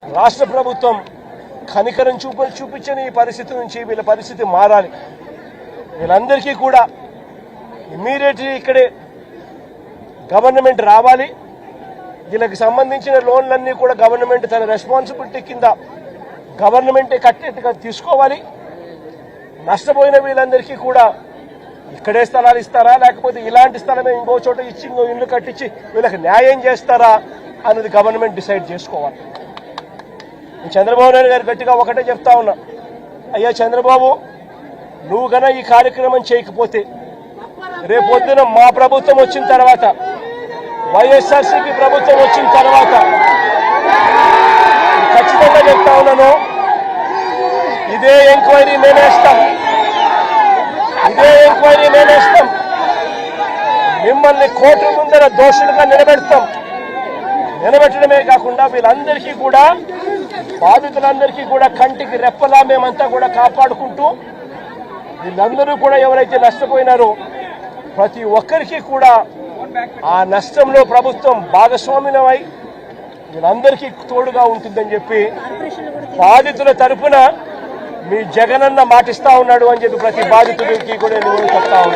రాష్ట్ర ప్రభుత్వం కనికరం చూపించని ఈ పరిస్థితి నుంచి వీళ్ళ పరిస్థితి మారాలి. వీళ్ళందరికీ కూడా ఇమ్మీడియట్లీ ఇక్కడే గవర్నమెంట్ రావాలి. వీళ్ళకి సంబంధించిన లోన్లన్నీ కూడా గవర్నమెంట్ తన రెస్పాన్సిబిలిటీ కింద గవర్నమెంటే కట్టేట్టుగా తీసుకోవాలి. నష్టపోయిన వీళ్ళందరికీ కూడా ఇక్కడే స్థలాలు ఇస్తారా, లేకపోతే ఇలాంటి స్థలమే ఇంకో చోట ఇచ్చి ఇంకో ఇల్లు కట్టించి వీళ్ళకి న్యాయం చేస్తారా అన్నది గవర్నమెంట్ డిసైడ్ చేసుకోవాలి. చంద్రబాబు నాయుడు గారు గట్టిగా ఒకటే చెప్తా ఉన్నా, అయ్యా చంద్రబాబు, నువ్వు గన ఈ కార్యక్రమం చేయకపోతే రేపొద్దున మా ప్రభుత్వం వచ్చిన తర్వాత, వైఎస్ఆర్సీపీ ప్రభుత్వం వచ్చిన తర్వాత ఖచ్చితంగా చెప్తా ఉన్నాను, ఇదే ఎంక్వైరీ మేమేస్తాం, మిమ్మల్ని కోర్టు ముందర దోషులుగా నిలబెట్టడమే కాకుండా వీళ్ళందరికీ కూడా, బాధితులందరికీ కూడా కంటికి రెప్పలా మేమంతా కూడా కాపాడుకుంటూ, వీళ్ళందరూ కూడా ఎవరైతే నష్టపోయినారో ప్రతి ఒక్కరికి కూడా ఆ నష్టంలో ప్రభుత్వం భాగస్వామ్యమై వీళ్ళందరికీ తోడుగా ఉంటుందని చెప్పి బాధితుల తరఫున మీ జగనన్న మాటిస్తా ఉన్నాడు అని చెప్పి ప్రతి బాధితుడికి కూడా నేను చెప్తా ఉన్నాను.